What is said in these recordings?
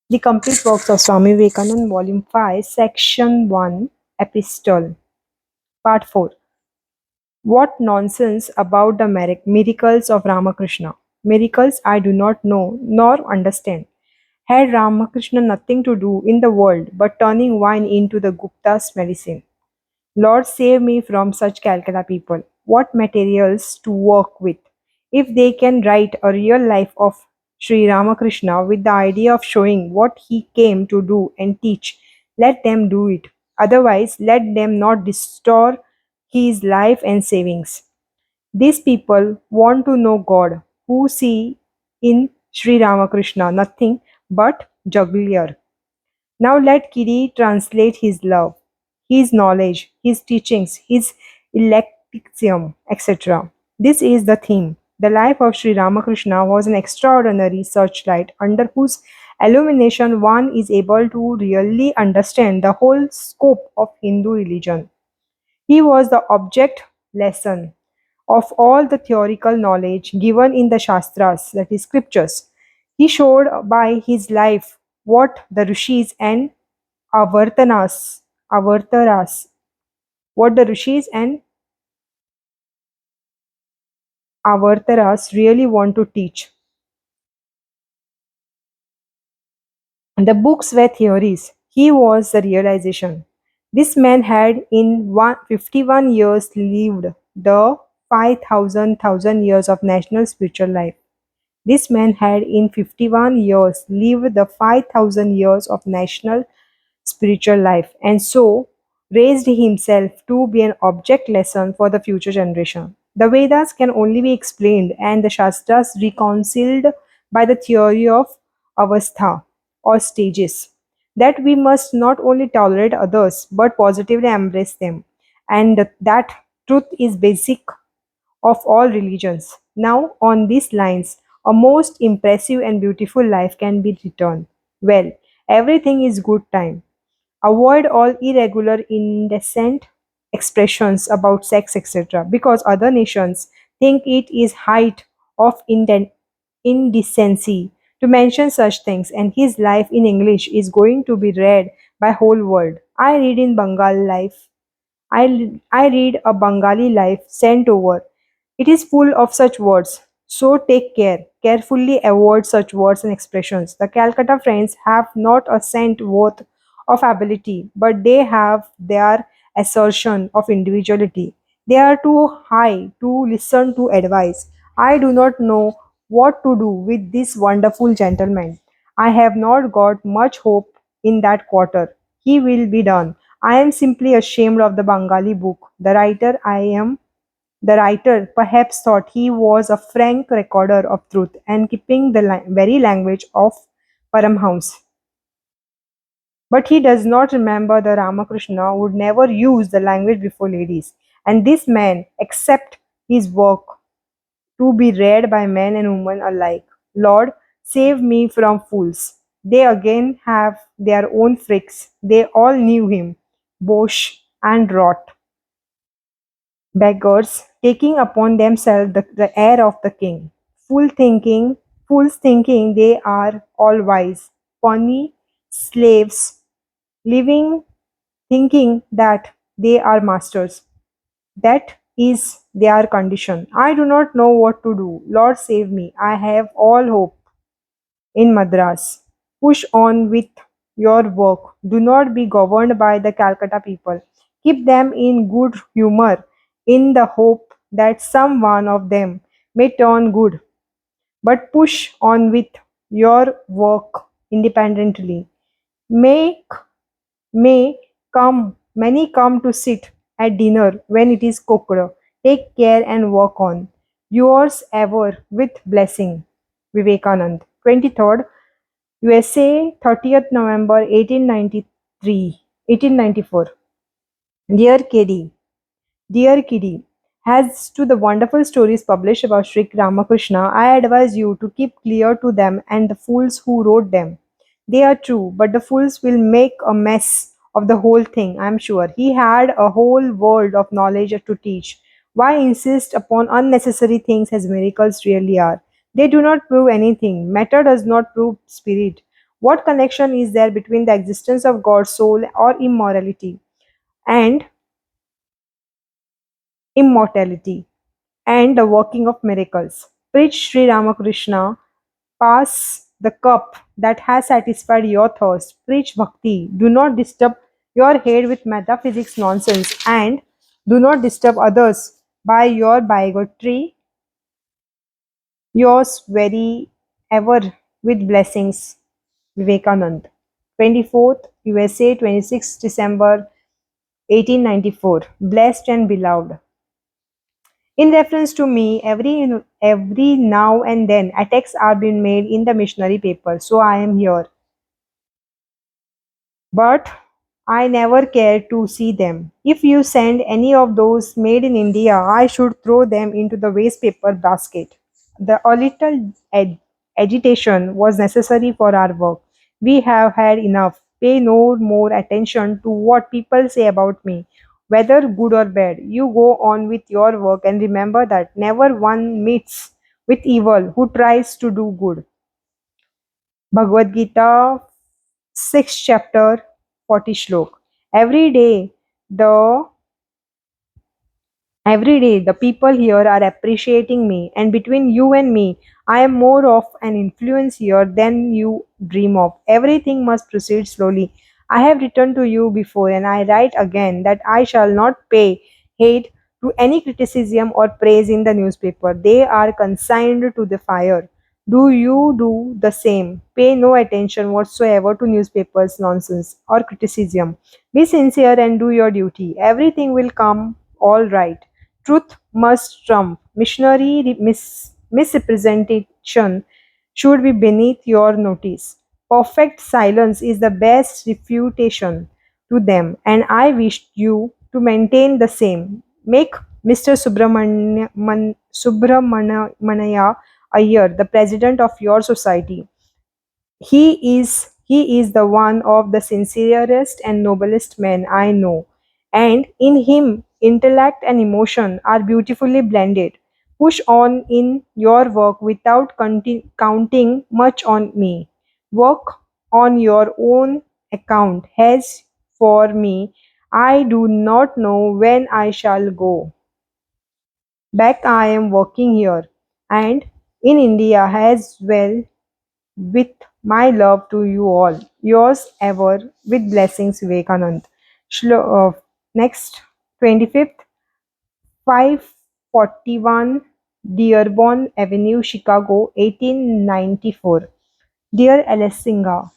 The complete works of Swami Vivekananda, Volume 5, Section 1, Epistle, Part 4. What nonsense about the miracles of Ramakrishna! Miracles I do not know nor understand. Had Ramakrishna nothing to do in the world but turning wine into the Gupta's medicine? Lord, save me from such Calcutta people. What materials to work with? If they can write a real life of Sri Ramakrishna with the idea of showing what he came to do and teach, let them do it. Otherwise, let them not distort his life and savings. These people want to know God, who see in Sri Ramakrishna nothing but juggler. Now let Kiri translate his love, his knowledge, his teachings, his electicism, etc. This is the theme. The life of Sri Ramakrishna was an extraordinary searchlight under whose illumination one is able to really understand the whole scope of Hindu religion. He was the object lesson of all the theoretical knowledge given in the Shastras, that is, scriptures. He showed by his life what the rishis and avartanas, avartaras, what the rishis and avartaras really want to teach. The books were theories. He was the realization. This man had in 51 years lived the 5,000 years of national spiritual life. This man had in 51 years lived the 5,000 years of national spiritual life and so raised himself to be an object lesson for the future generation. The Vedas can only be explained and the Shastras reconciled by the theory of avastha or stages. That we must not only tolerate others but positively embrace them, and that truth is basic of all religions. Now, on these lines, a most impressive and beautiful life can be written. Well, everything is good time. Avoid all irregular, indecent expressions about sex, etc., because other nations think it is height of indecency to mention such things, and his life in English is going to be read by whole world. I read in Bengal life. I read a Bengali life sent over. It is full of such words. So take care. Carefully avoid such words and expressions. The Calcutta Friends have not a cent worth of ability, but they have their assertion of individuality. They are too high to listen to advice. I do not know what to do with this wonderful gentleman. I have not got much hope in that quarter. He will be done. I am simply ashamed of the Bengali book. The writer perhaps thought he was a frank recorder of truth and keeping the very language of Paramhans. But he does not remember that Ramakrishna would never use the language before ladies, and this man accept his work to be read by men and women alike. Lord, save me from fools. They again have their own freaks. They all knew him, Bosch and rot. Beggars, taking upon themselves the air of the king. Fools thinking they are all wise. Funny slaves, living thinking that they are masters. That is their condition. I do not know what to do. Lord save me. I have all hope in Madras. Push on with your work. Do not be governed by the Calcutta people. Keep them in good humor in the hope that some one of them may turn good. But push on with your work independently. Make may come many come to sit at dinner when it is cooked. Take care and work on. Yours ever with blessing. Vivekanand. 23rd USA, 30th November 1894. Dear Kedi, Dear Kiddy, as to the wonderful stories published about Sri Ramakrishna, I advise you to keep clear to them and the fools who wrote them. They are true, but the fools will make a mess of the whole thing, I am sure. He had a whole world of knowledge to teach. Why insist upon unnecessary things as miracles really are? They do not prove anything. Matter does not prove spirit. What connection is there between the existence of God's soul or and immortality and the working of miracles? Preach Sri Ramakrishna, pass the cup that has satisfied your thirst. Preach bhakti. Do not disturb your head with metaphysics nonsense and do not disturb others by your bigotry. Yours very ever with blessings, Vivekanand. 24th USA, 26th December 1894. Blessed and beloved. In reference to me, every now and then attacks are being made in the missionary paper, so I am here. But I never care to see them. If you send any of those made in India, I should throw them into the waste paper basket. A little agitation was necessary for our work. We have had enough. Pay no more attention to what people say about me, whether good or bad. You go on with your work and remember that never one meets with evil who tries to do good. Bhagavad Gita, 6th chapter, 40 shlok. Every day, the every day the people here are appreciating me, and between you and me, I am more of an influence here than you dream of. Everything must proceed slowly. I have written to you before, and I write again that I shall not pay heed to any criticism or praise in the newspaper. They are consigned to the fire. Do you do the same? Pay no attention whatsoever to newspapers' nonsense or criticism. Be sincere and do your duty. Everything will come all right. Truth must trump. Misrepresentation should be beneath your notice. Perfect silence is the best refutation to them, and I wish you to maintain the same. Make Mr. Subramanya Iyer the president of your society. He is the one of the sincerest and noblest men I know, and in him intellect and emotion are beautifully blended. Push on in your work without counting much on me. Work on your own account. As for me, I do not know when I shall go back. I am working here and in India as well, with my love to you all. Yours ever, with blessings, Vivekanand. Next, 25th, 541 Dearborn Avenue, Chicago, 1894. Dear Alessinga,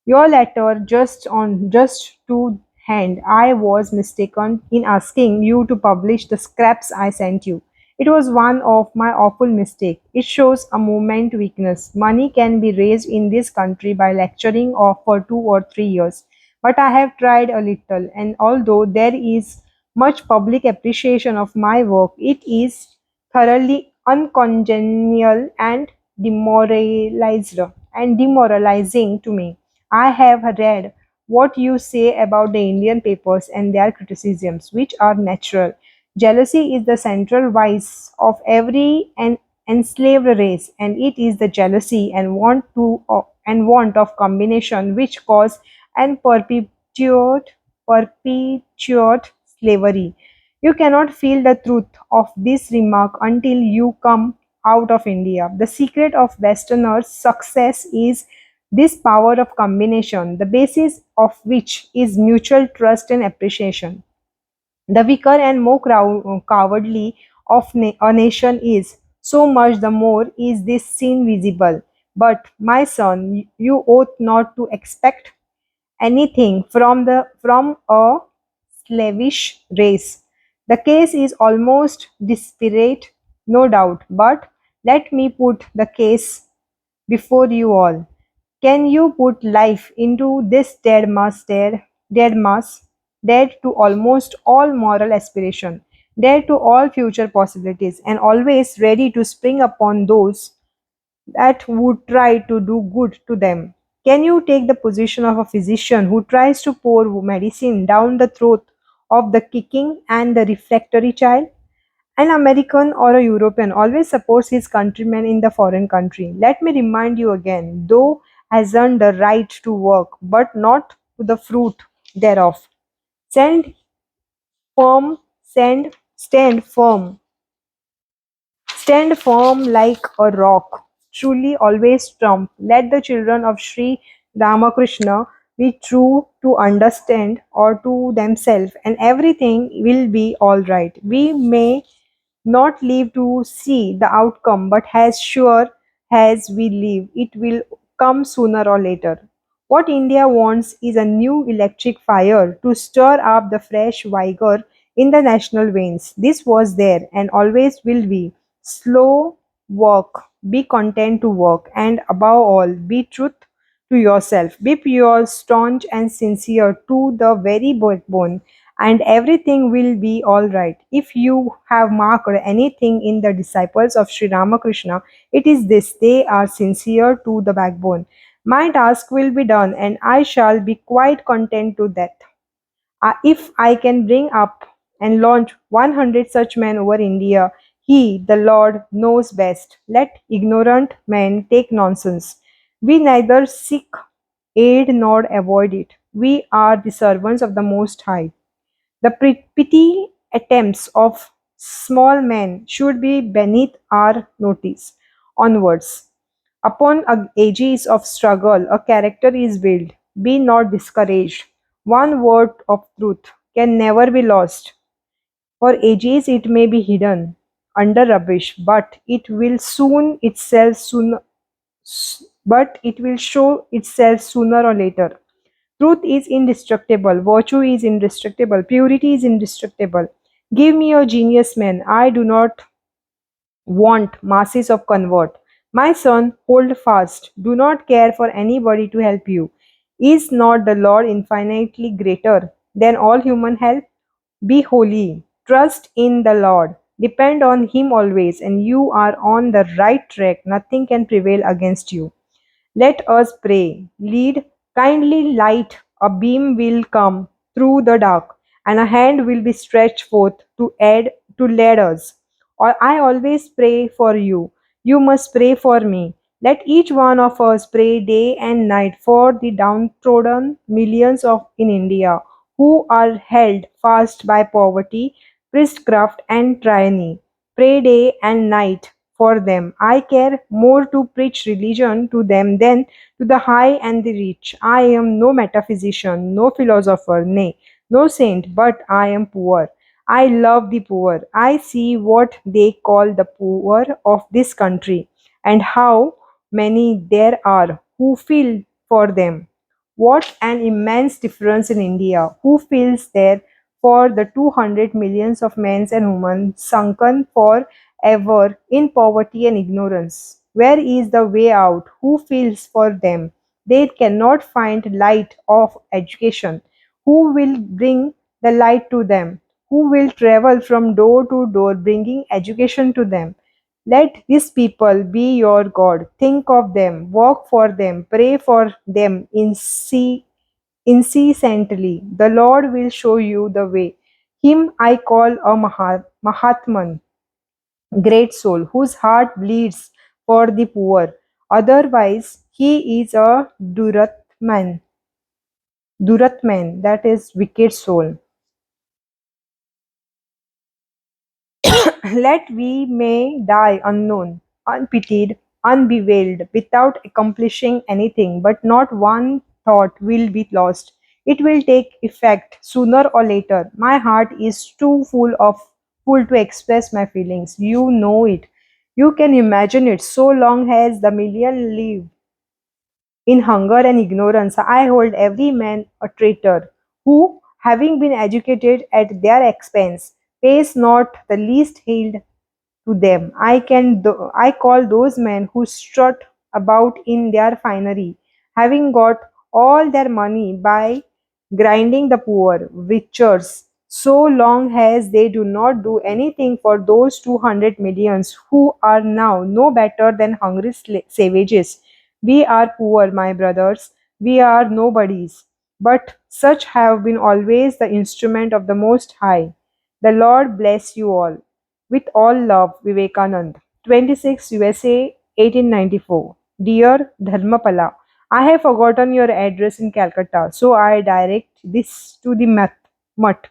your letter just to hand. I was mistaken in asking you to publish the scraps I sent you. It was one of my awful mistakes. It shows a moment weakness. Money can be raised in this country by lecturing off for 2 or 3 years. But I have tried a little, and although there is much public appreciation of my work, it is thoroughly uncongenial and demoralizing to me. I have read what you say about the Indian papers and their criticisms, which are natural. Jealousy is the central vice of every enslaved race, and it is the jealousy and want of combination which cause and perpetuate slavery. You cannot feel the truth of this remark until you come out of India. The secret of Westerners' success is this power of combination, the basis of which is mutual trust and appreciation. The weaker and more cowardly of a nation is, so much the more is this sin visible. But, my son, you ought not to expect anything from a slavish race. The case is almost desperate, no doubt, but let me put the case before you all. Can you put life into this dead mass, dead to almost all moral aspiration, dead to all future possibilities, and always ready to spring upon those that would try to do good to them? Can you take the position of a physician who tries to pour medicine down the throat of the kicking and the refractory child? An American or a European always supports his countrymen in the foreign country. Let me remind you again, though has earned the right to work, but not to the fruit thereof. Stand firm, stand firm, stand firm like a rock, truly always trump. Let the children of Sri Ramakrishna be true to understand or to themselves, and everything will be all right. We may not live to see the outcome, but as sure as we live, it will come sooner or later. What India wants is a new electric fire to stir up the fresh vigor in the national veins. This was there and always will be. Slow work, be content to work, and above all, be truth to yourself. Be pure, staunch, and sincere to the very backbone, and everything will be all right. If you have marked anything in the disciples of Sri Ramakrishna, it is this: they are sincere to the backbone. My task will be done, and I shall be quite content to that. If I can bring up and launch 100 such men over India, He, the Lord, knows best. Let ignorant men take nonsense. We neither seek aid nor avoid it. We are the servants of the Most High. The petty attempts of small men should be beneath our notice. Onwards. Upon ages of struggle, a character is built. Be not discouraged. One word of truth can never be lost. For ages it may be hidden under rubbish, but it will show itself sooner or later. Truth is indestructible, virtue is indestructible, purity is indestructible. Give me a genius man. I do not want masses of convert. My son, hold fast. Do not care for anybody to help you. Is not the Lord infinitely greater than all human help? Be holy. Trust in the Lord. Depend on Him always, and you are on the right track. Nothing can prevail against you. Let us pray. Lead, kindly light, a beam will come through the dark, and a hand will be stretched forth to lead us. Or I always pray for you. You must pray for me. Let each one of us pray day and night for the downtrodden millions of in India who are held fast by poverty, priestcraft, and tyranny. Pray day and night for them. I care more to preach religion to them than to the high and the rich. I am no metaphysician, no philosopher, nay, no saint, but I am poor. I love the poor. I see what they call the poor of this country, and how many there are who feel for them. What an immense difference in India! Who feels there for the 200 millions of men and women sunken for ever in poverty and ignorance? Where is the way out? Who feels for them? They cannot find light of education. Who will bring the light to them? Who will travel from door to door bringing education to them? Let these people be your God. Think of them, work for them, pray for them incessantly. The Lord will show you the way. Him I call a Mahatman, great soul, whose heart bleeds for the poor. Otherwise, he is a Duratman, that is wicked soul. Let we may die unknown, unpitied, unbewailed, without accomplishing anything, but not one thought will be lost. It will take effect sooner or later. My heart is too full to express my feelings. You know it. You can imagine it. So long as the million live in hunger and ignorance, I hold every man a traitor, who, having been educated at their expense, pays not the least heed to them. I call those men who strut about in their finery, having got all their money by grinding the poor, witchers, so long as they do not do anything for those 200 millions who are now no better than hungry savages. We are poor, my brothers, we are nobodies, but such have been always the instrument of the Most High. The Lord bless you all. With all love, Vivekanand. 26 USA 1894. Dear Dharmapala, I have forgotten your address in Calcutta, so I direct this to the mutt.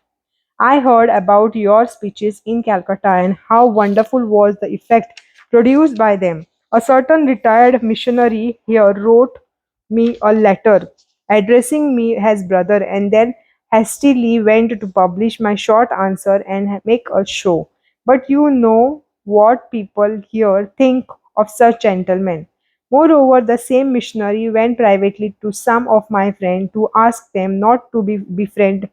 I heard about your speeches in Calcutta and how wonderful was the effect produced by them. A certain retired missionary here wrote me a letter addressing me as brother and then hastily went to publish my short answer and make a show. But you know what people here think of such gentlemen. Moreover, the same missionary went privately to some of my friends to ask them not to befriend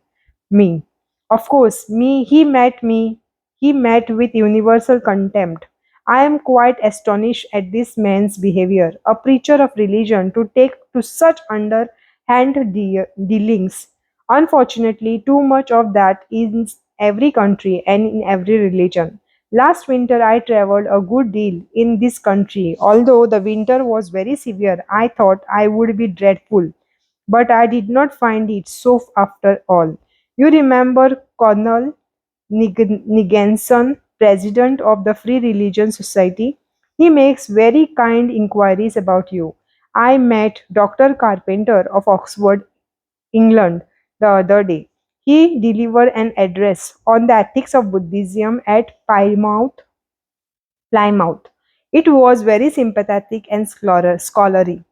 me. Of course, he met with universal contempt. I am quite astonished at this man's behavior, a preacher of religion to take to such underhand dealings. Unfortunately, too much of that is in every country and in every religion. Last winter I traveled a good deal in this country. Although the winter was very severe, I thought I would be dreadful, but I did not find it so after all. You remember Colonel Niganson, president of the Free Religion Society? He makes very kind inquiries about you. I met Dr. Carpenter of Oxford, England, the other day. He delivered an address on the ethics of Buddhism at Plymouth. It was very sympathetic and scholarly.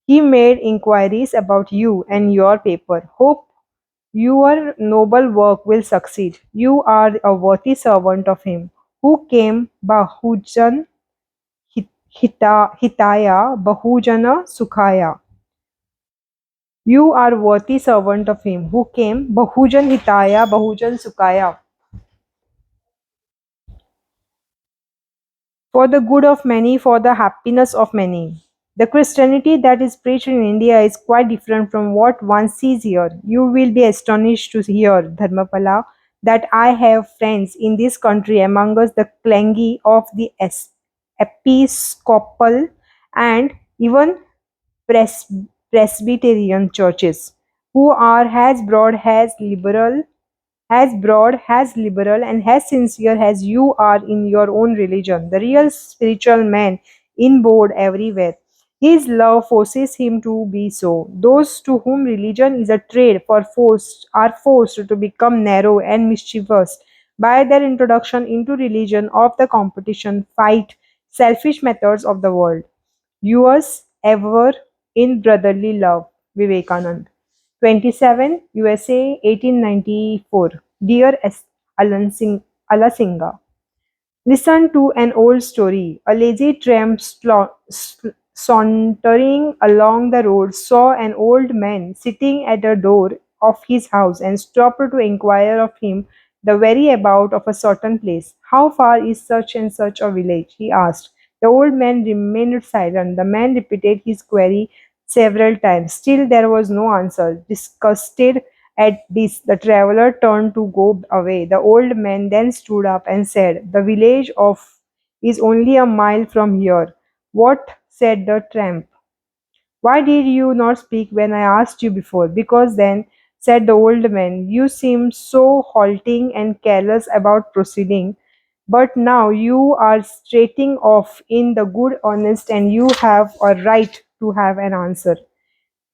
He made inquiries about you and your paper. Hope your noble work will succeed. You are a worthy servant of him who came Bahujan Hitaya Bahujana Sukhaya. You are worthy servant of him who came Bahujan Hitaya Bahujan Sukhaya. For the good of many, for the happiness of many. The Christianity that is preached in India is quite different from what one sees here. You will be astonished to hear, Dharmapala, that I have friends in this country among us the clergy of the Episcopal and even Pres- Presbyterian churches, who are as broad, as liberal, and as sincere as you are in your own religion. The real spiritual man in board everywhere. His love forces him to be so. Those to whom religion is a trade for force are forced to become narrow and mischievous by their introduction into religion of the competition, fight, selfish methods of the world. Yours ever in brotherly love, Vivekanand. 27 USA 1894. Dear Alasinga, listen to an old story. A lazy tramp sauntering along the road saw an old man sitting at the door of his house and stopped to inquire of him the whereabout of a certain place. How far is such and such a village? He asked. The old man remained silent. The man repeated his query several times. Still there was no answer. Disgusted at this, the traveler turned to go away. The old man then stood up and said, "The village of is only a mile from here." "What?" said the tramp. "Why did you not speak when I asked you before?" "Because then," said the old man, "you seemed so halting and careless about proceeding. But now you are straighting off in the good earnest, and you have a right to have an answer.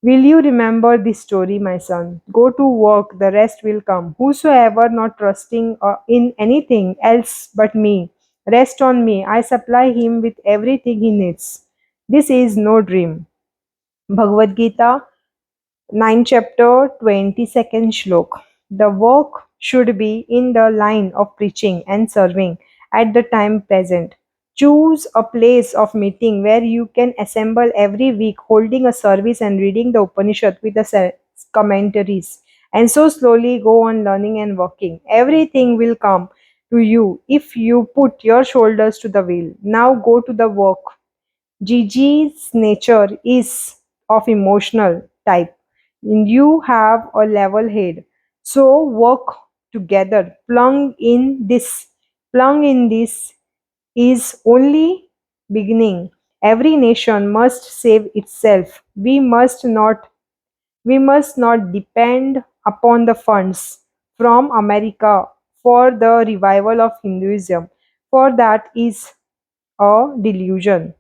Will you remember this story, my son? Go to work, the rest will come. Whosoever not trusting in anything else but me, rest on me. I supply him with everything he needs. This is no dream." Bhagavad Gita 9 chapter 22nd shlok. The work should be in the line of preaching and serving at the time present. Choose a place of meeting where you can assemble every week, holding a service and reading the Upanishad with the commentaries. And so slowly go on learning and working. Everything will come to you if you put your shoulders to the wheel. Now go to the work. Gigi's nature is of emotional type. You have a level head. So work together. Plung in this is only beginning. Every nation must save itself. We must not depend upon the funds from America for the revival of Hinduism, for that is a delusion.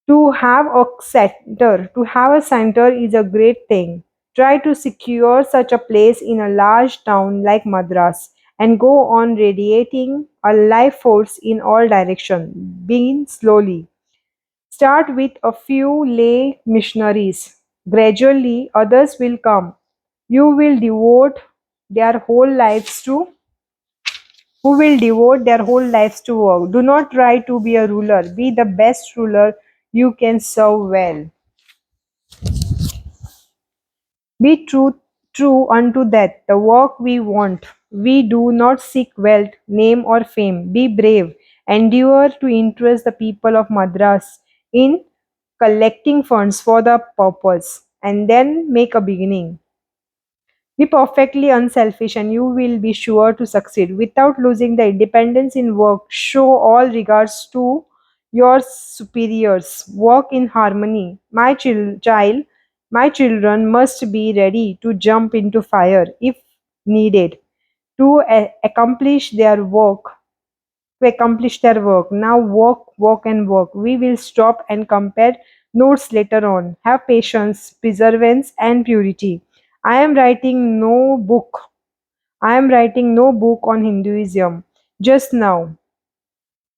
To have a center is a great thing. Try to secure such a place in a large town like Madras and go on radiating a life force in all directions. Begin slowly. Start with a few lay missionaries. Gradually, others will come. You will devote their whole lives to who will devote their whole lives to work. Do not try to be a ruler. Be the best ruler you can serve well. Be true unto that, the work we want. We do not seek wealth, name, or fame. Be brave. Endure to interest the people of Madras in collecting funds for the purpose, and then make a beginning. Be perfectly unselfish and you will be sure to succeed. Without losing the independence in work, show all regards to your superiors. Work in harmony. My children must be ready to jump into fire if needed to accomplish their work. Now work, work, and work. We will stop and compare notes later on. Have patience, perseverance, and purity. I am writing no book. I am writing no book on Hinduism. Just now,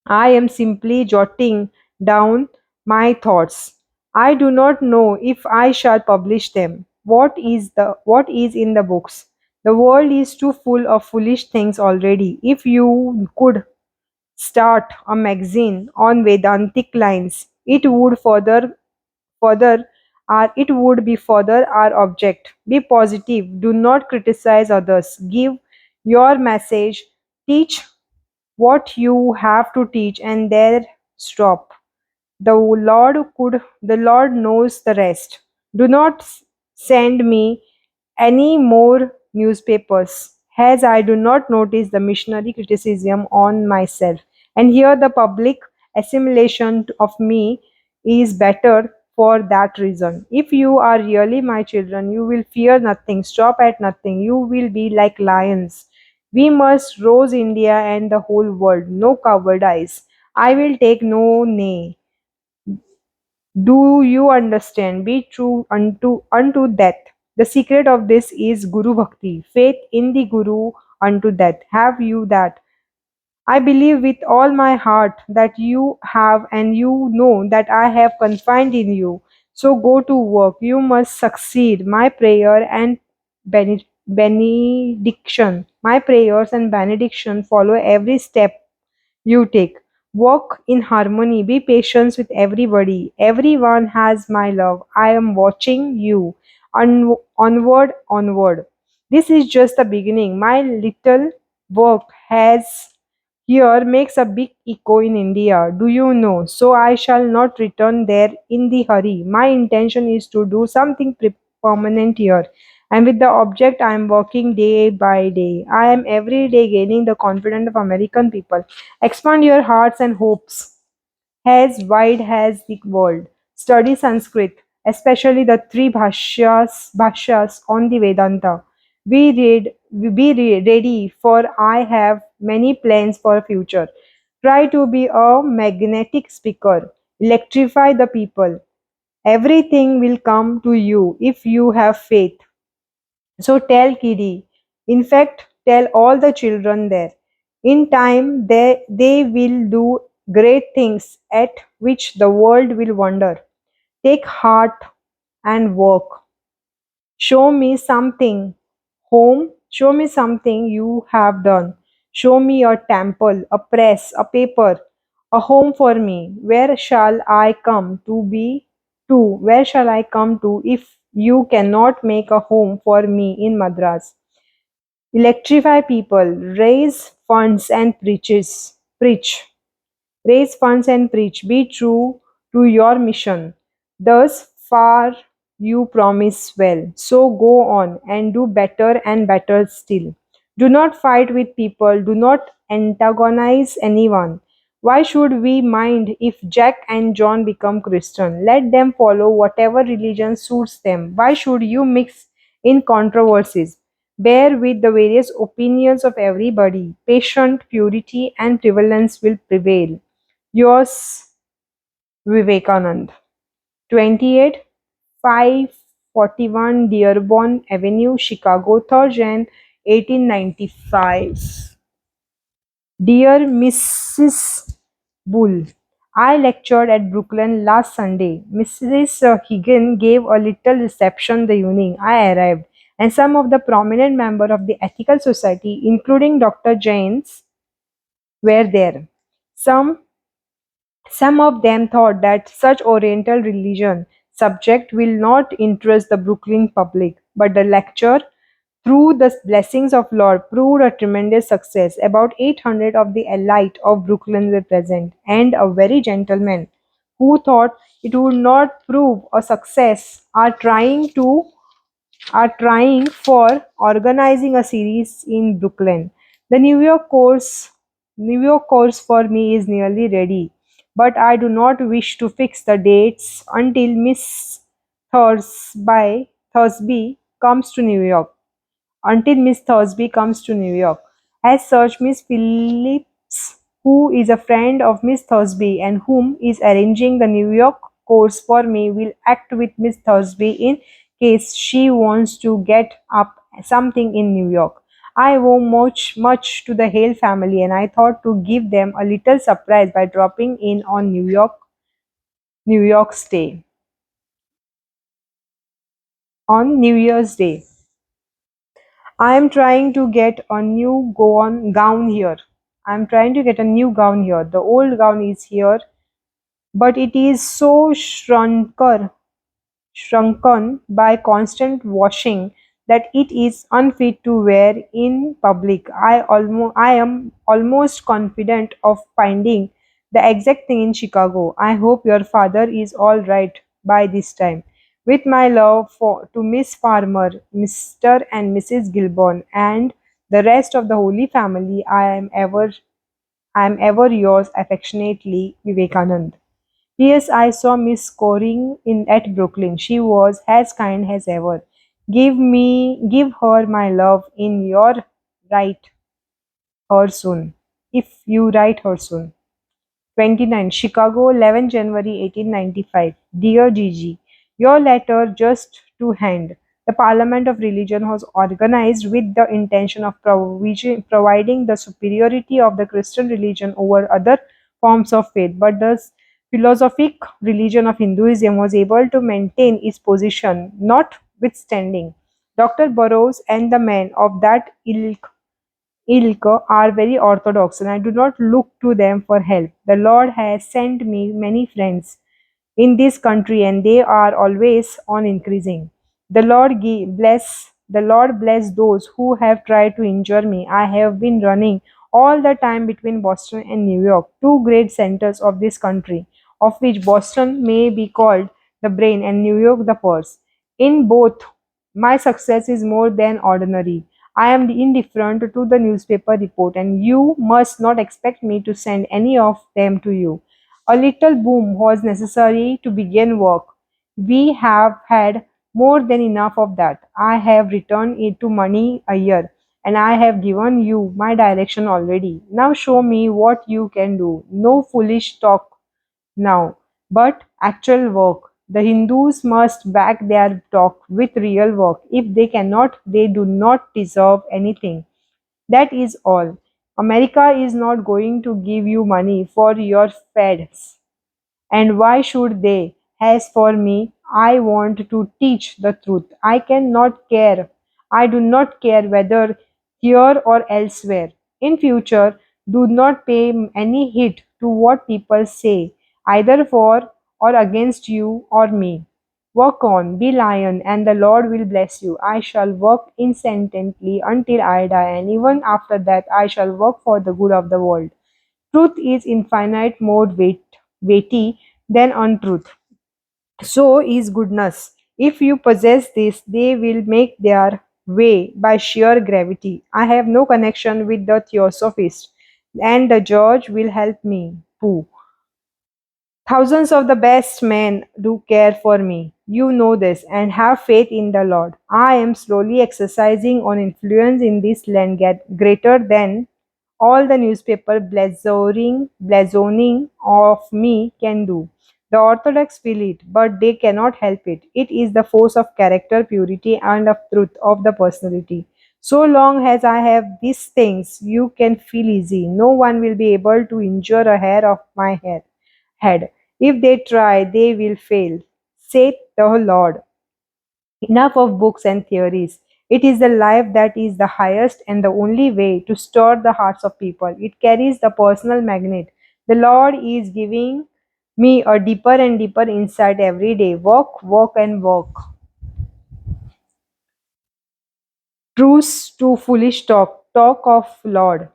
I am simply jotting down my thoughts. I do not know if I shall publish them. What is in the books? The world is too full of foolish things already. If you could start a magazine on Vedantic lines, it would be further our object. Be positive, do not criticize others. Give your message, teach what you have to teach, and there stop. The Lord knows the rest. Do not send me any more newspapers, as I do not notice the missionary criticism on myself. And here the public assimilation of me is better for that reason. If you are really my children, you will fear nothing, stop at nothing, you will be like lions. We must rose India and the whole world, no cowardice. I will take no nay. Do you understand? Be true unto death. The secret of this is Guru Bhakti, faith in the Guru unto death. Have you that? I believe with all my heart that you have, and you know that I have confined in you. So go to work. You must succeed. My prayers and benediction follow every step you take. Walk in harmony. Be patient with everybody. Everyone has my love. I am watching you. Onward, onward. This is just the beginning. My little work has here makes a big echo in India. Do you know? So I shall not return there in the hurry. My intention is to do something permanent here. And with the object, I am working day by day. I am every day gaining the confidence of American people. Expand your hearts and hopes as wide as the world. Study Sanskrit, especially the three bhashyas on the Vedanta. Be ready, for I have many plans for future. Try to be a magnetic speaker. Electrify the people. Everything will come to you if you have faith. So tell Kiri, in fact, tell all the children there. In time, they will do great things at which the world will wonder. Take heart and work. Show me something. Home, show me something you have done. Show me a temple, a press, a paper, a home for me. Where shall I come to be to? Where shall I come to if you cannot make a home for me in Madras? Electrify people, preach. Raise funds and preach. Be true to your mission. Thus far you promise well. So go on and do better and better still. Do not fight with people. Do not antagonize anyone. Why should we mind if Jack and John become Christian? Let them follow whatever religion suits them. Why should you mix in controversies? Bear with the various opinions of everybody. Patient purity and prevalence will prevail. Yours Vivekanand. 28 541 Dearborn Avenue, Chicago, 3rd Jan 1895. Dear Mrs. Bull, I lectured at Brooklyn last Sunday. Mrs. Higgin gave a little reception the evening I arrived, and some of the prominent members of the Ethical Society, including Dr. Janes, were there. Some Some of them thought that such Oriental religion subject will not interest the Brooklyn public, but the lecture, through the blessings of Lord, proved a tremendous success. About 800 of the elite of Brooklyn were present, and a very gentleman who thought it would not prove a success are trying for organizing a series in Brooklyn. The New York course for me is nearly ready, but I do not wish to fix the dates until Miss Thursby comes to New York until Miss Thursby comes to New York. As such, Miss Phillips, who is a friend of Miss Thursby and whom is arranging the New York course for me, will act with Miss Thursby in case she wants to get up something in New York. I owe much to the Hale family, and I thought to give them a little surprise by dropping in on New York's Day on New Year's Day. I am trying to get a new gown here. I am trying to get a new gown here. The old gown is here, but it is so shrunken by constant washing that it is unfit to wear in public. I am almost confident of finding the exact thing in Chicago. I hope your father is all right by this time. With my love to Miss Farmer, Mr. and Mrs. Gilborn, and the rest of the Holy Family, I am ever yours affectionately, Vivekanand. Yes, I saw Miss scoring in at Brooklyn. She was as kind as ever. Give her my love in your write her soon. If you write her soon. 29 Chicago, 11 January 1895. Dear Gigi, your letter just to hand. The Parliament of Religion was organized with the intention of providing the superiority of the Christian religion over other forms of faith, but the philosophic religion of Hinduism was able to maintain its position, notwithstanding. Dr. Burroughs and the men of that ilk are very orthodox, and I do not look to them for help. The Lord has sent me many friends in this country, and they are always on increasing. The Lord bless those who have tried to injure me. I have been running all the time between Boston and New York, two great centers of this country, of which Boston may be called the brain and New York the purse. In both, my success is more than ordinary. I am indifferent to the newspaper report, and you must not expect me to send any of them to you. A little boom was necessary to begin work. We have had more than enough of that. I have returned it to money a year, and I have given you my direction already. Now show me what you can do. No foolish talk now, but actual work. The Hindus must back their talk with real work. If they cannot, they do not deserve anything. That is all. America is not going to give you money for your fads. And why should they? As for me, I want to teach the truth. I cannot care. I do not care whether here or elsewhere. In future, do not pay any heed to what people say, either for or against you or me. Work on, be lion, and the Lord will bless you. I shall work incessantly until I die, and even after that I shall work for the good of the world. Truth is infinite more weighty than untruth. So is goodness. If you possess this, they will make their way by sheer gravity. I have no connection with the theosophist, and the judge will help me. Pooh. Thousands of the best men do care for me. You know this and have faith in the Lord. I am slowly exercising an influence in this land greater than all the newspaper blazoning of me can do. The Orthodox feel it, but they cannot help it. It is the force of character, purity, and of truth of the personality. So long as I have these things, you can feel easy. No one will be able to injure a hair of my head. If they try, they will fail, saith the Lord. Enough of books and theories. It is the life that is the highest and the only way to stir the hearts of people. It carries the personal magnet. The Lord is giving me a deeper and deeper insight every day. Walk, walk, and walk. Truce to foolish talk. Talk of Lord.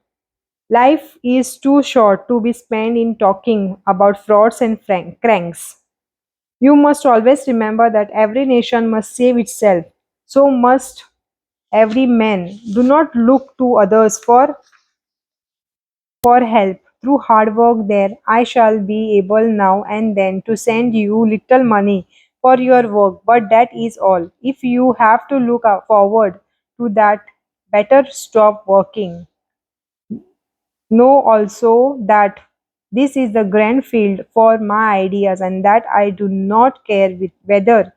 Life is too short to be spent in talking about frauds and cranks. You must always remember that every nation must save itself. So must every man. Do not look to others for help. Through hard work there, I shall be able now and then to send you little money for your work, but that is all. If you have to look forward to that, better stop working. Know also that this is the grand field for my ideas and that I do not care whether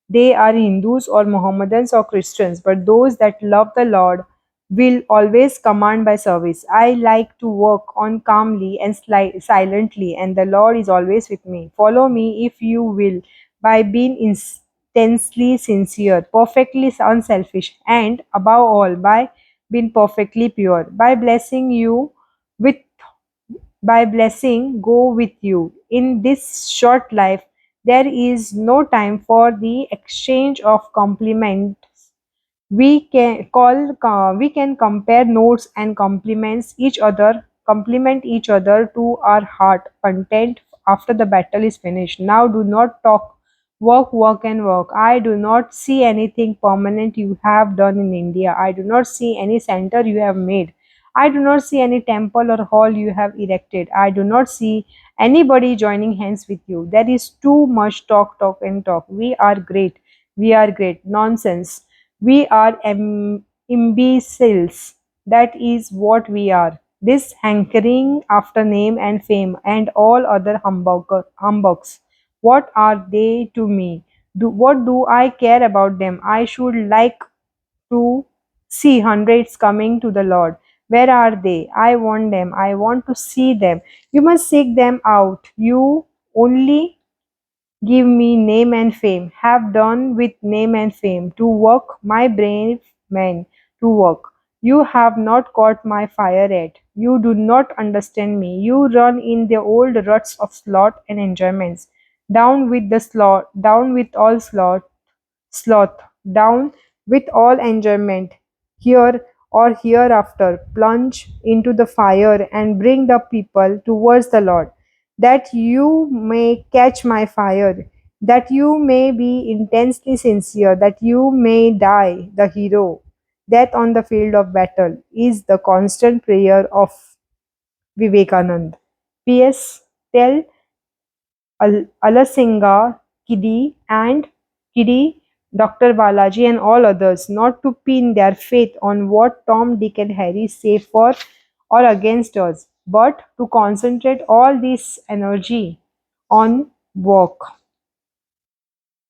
they are Hindus or Mohammedans or Christians, but those that love the Lord will always command by service. I like to work on calmly and silently, and the Lord is always with me. Follow me if you will, by being intensely sincere, perfectly unselfish, and above all, by being perfectly pure, by blessing you with by blessing go with you. In this short life, there is no time for the exchange of compliments. We can compare notes and compliment each other to our heart content after the battle is finished. Now do not talk, work, work and work. I do not see anything permanent you have done in India. I do not see any center you have made. I do not see any temple or hall you have erected. I do not see anybody joining hands with you. There is too much talk, talk, and talk. We are great. We are great. Nonsense. We are imbeciles. That is what we are. This hankering after name and fame and all other humbugs. What are they to me? What do I care about them? I should like to see hundreds coming to the Lord. Where are they? I want them. I want to see them. You must seek them out. You only give me name and fame. Have done with name and fame. To work, my brave men, to work. You have not caught my fire yet. You do not understand me. You run in the old ruts of sloth and enjoyments. Down with the sloth, down with all sloth, down with all enjoyment, here or hereafter, plunge into the fire and bring the people towards the Lord, that you may catch my fire, that you may be intensely sincere, that you may die the hero. Death on the field of battle is the constant prayer of Vivekananda. P.S. Tell Alasinga, Kiddy, Dr. Balaji, and all others not to pin their faith on what Tom, Dick, and Harry say for or against us, but to concentrate all this energy on work.